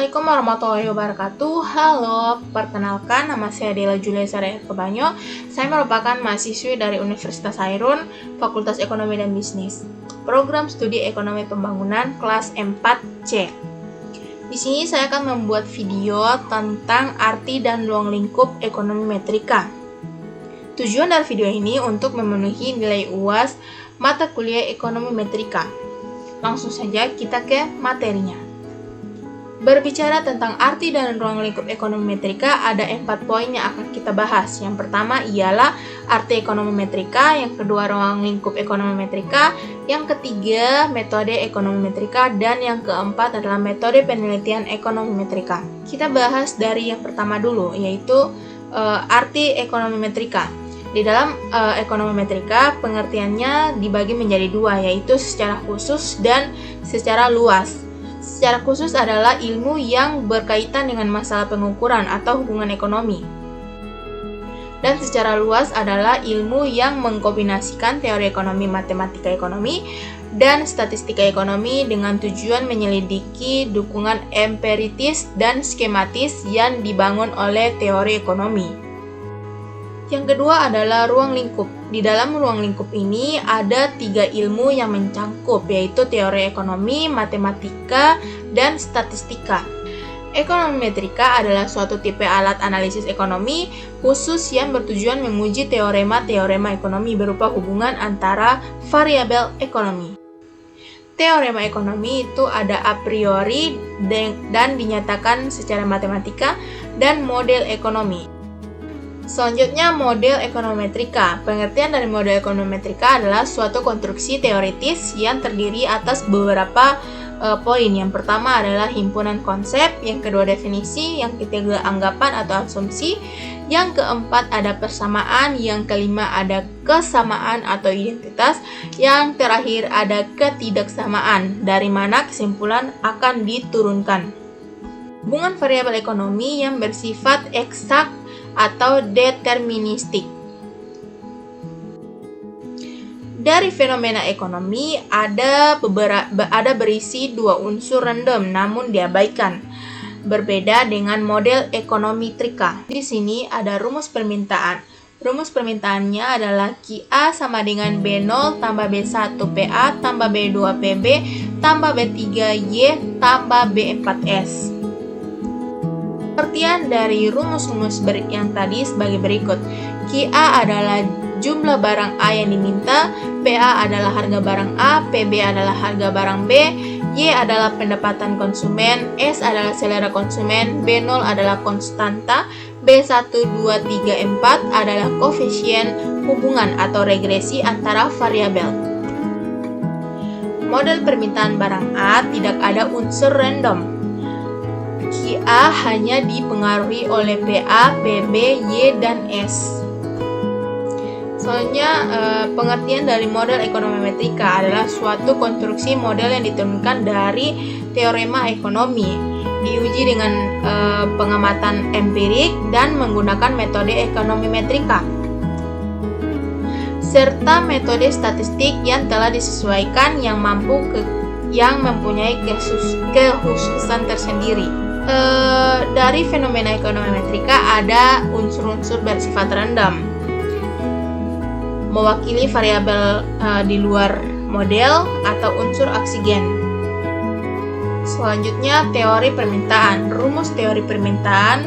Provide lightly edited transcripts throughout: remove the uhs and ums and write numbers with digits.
Assalamualaikum warahmatullahi wabarakatuh. Halo, perkenalkan nama saya Dela Julia Saraya Kebanyo. Saya merupakan mahasiswi dari Universitas Hairun, Fakultas Ekonomi dan Bisnis, Program Studi Ekonomi Pembangunan kelas 4C. Di sini saya akan membuat video tentang arti dan ruang lingkup ekonomi metrika. Tujuan dari video ini untuk memenuhi nilai UAS mata kuliah ekonomi metrika. Langsung saja kita ke materinya. Berbicara tentang arti dan ruang lingkup ekonomi metrika, ada 4 poin yang akan kita bahas. Yang pertama ialah arti ekonomi metrika, yang kedua ruang lingkup ekonomi metrika, yang ketiga metode ekonomi metrika, dan yang keempat adalah metode penelitian ekonomi metrika. Kita bahas dari yang pertama dulu, yaitu arti ekonomi metrika. Di dalam ekonomi metrika, pengertiannya dibagi menjadi dua, yaitu secara khusus dan secara luas. Secara khusus adalah ilmu yang berkaitan dengan masalah pengukuran atau hubungan ekonomi. Dan secara luas adalah ilmu yang mengkombinasikan teori ekonomi, matematika ekonomi, dan statistika ekonomi dengan tujuan menyelidiki dukungan empiritis dan skematis yang dibangun oleh teori ekonomi. Yang kedua adalah ruang lingkup. Di dalam ruang lingkup ini ada 3 ilmu yang mencangkup, yaitu teori ekonomi, matematika, dan statistika. Ekonomi metrika adalah suatu tipe alat analisis ekonomi khusus yang bertujuan menguji teorema-teorema ekonomi berupa hubungan antara variabel ekonomi. Teorema ekonomi itu ada a priori dan dinyatakan secara matematika dan model ekonomi. Selanjutnya, model ekonomi metrika. Pengertian dari model ekonomi metrika adalah suatu konstruksi teoritis yang terdiri atas beberapa poin. Yang pertama adalah himpunan konsep, yang kedua definisi, yang ketiga anggapan atau asumsi, yang keempat ada persamaan, yang kelima ada kesamaan atau identitas, yang terakhir ada ketidaksamaan, dari mana kesimpulan akan diturunkan. Hubungan variabel ekonomi yang bersifat eksak atau deterministik. Dari fenomena ekonomi ada berisi 2 unsur random namun diabaikan. Berbeda dengan model ekonomi metrika. Di sini ada rumus permintaan. Rumus permintaannya adalah QA sama dengan B0 tambah B1 PA tambah B2 PB tambah B3 Y tambah B4S. Pengertian dari rumus-rumus yang tadi sebagai berikut. QA adalah jumlah barang A yang diminta, PA adalah harga barang A, PB adalah harga barang B, Y adalah pendapatan konsumen, S adalah selera konsumen, B0 adalah konstanta, B1, 2, 3, 4 adalah koefisien hubungan atau regresi antara variabel. Model permintaan barang A tidak ada unsur random. QA hanya dipengaruhi oleh PA, PB, Y, dan S. Soalnya pengertian dari model ekonomi metrika adalah suatu konstruksi model yang diturunkan dari teorema ekonomi, diuji dengan pengamatan empirik dan menggunakan metode ekonomi metrika, serta metode statistik yang telah disesuaikan yang mempunyai kekhususan tersendiri. Dari fenomena ekonomi metrika ada unsur-unsur bersifat random, mewakili variabel di luar model atau unsur oksigen. Selanjutnya, teori permintaan. Rumus teori permintaan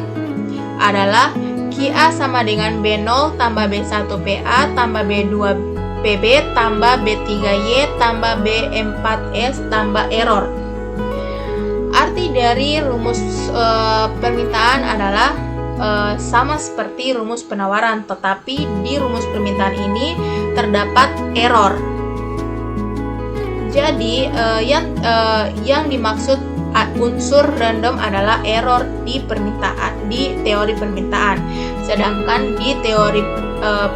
adalah QA sama dengan B0 tambah B1 PA tambah B2 PB tambah B3Y tambah B4S tambah error. Arti dari rumus permintaan adalah sama seperti rumus penawaran, tetapi di rumus permintaan ini terdapat error. Jadi yang dimaksud unsur random adalah error di teori permintaan, sedangkan di teori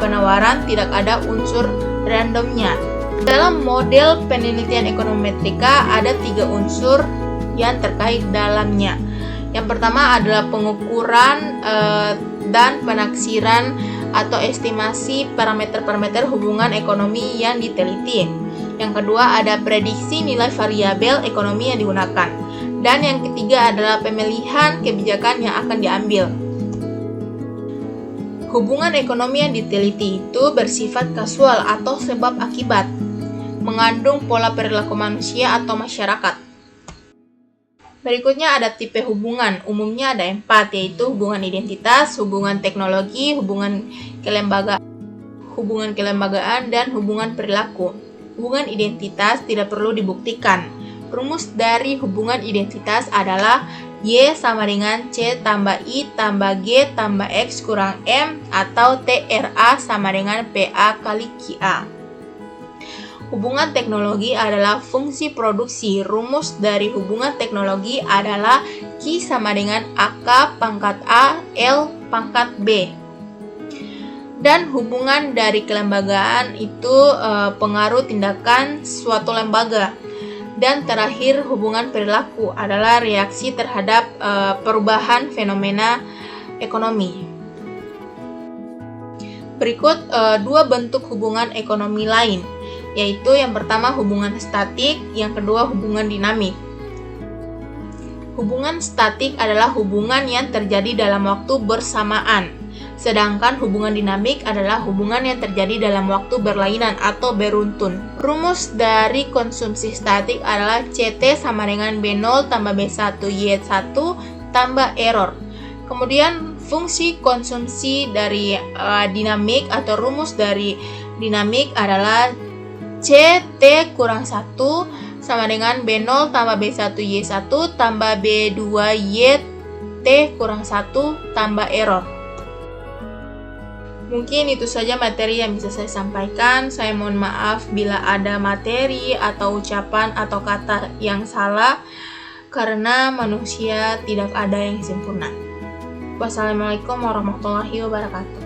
penawaran tidak ada unsur randomnya. Dalam model penelitian ekonomi metrika ada 3 unsur yang terkait dalamnya. Yang pertama adalah pengukuran dan penaksiran atau estimasi parameter-parameter hubungan ekonomi yang diteliti. Yang kedua ada prediksi nilai variabel ekonomi yang digunakan. Dan yang ketiga adalah pemilihan kebijakan yang akan diambil. Hubungan ekonomi yang diteliti itu bersifat kasual atau sebab akibat, mengandung pola perilaku manusia atau masyarakat. Berikutnya ada tipe hubungan, umumnya ada 4, yaitu hubungan identitas, hubungan teknologi, hubungan kelembagaan, dan hubungan perilaku. Hubungan identitas tidak perlu dibuktikan. Rumus dari hubungan identitas adalah Y sama dengan C tambah I tambah G tambah X kurang M atau TRA sama dengan PA kali QA. Hubungan teknologi adalah fungsi produksi. Rumus dari hubungan teknologi adalah Q sama dengan AK pangkat A L pangkat B. Dan hubungan dari kelembagaan itu pengaruh tindakan suatu lembaga. Dan terakhir, hubungan perilaku adalah reaksi terhadap perubahan fenomena ekonomi. Berikut 2 bentuk hubungan ekonomi lain, yaitu yang pertama hubungan statik, yang kedua hubungan dinamik. Hubungan statik adalah hubungan yang terjadi dalam waktu bersamaan. Sedangkan hubungan dinamik adalah hubungan yang terjadi dalam waktu berlainan atau beruntun. Rumus dari konsumsi statik adalah CT sama dengan B0 tambah B1 Y1 tambah error. Kemudian fungsi konsumsi dari dinamik atau rumus dari dinamik adalah CT kurang 1 sama dengan B0 tambah B1 Y1 tambah B2 YT kurang 1 tambah error. Mungkin itu saja materi yang bisa saya sampaikan. Saya mohon maaf bila ada materi atau ucapan atau kata yang salah, karena manusia tidak ada yang sempurna. Wassalamualaikum warahmatullahi wabarakatuh.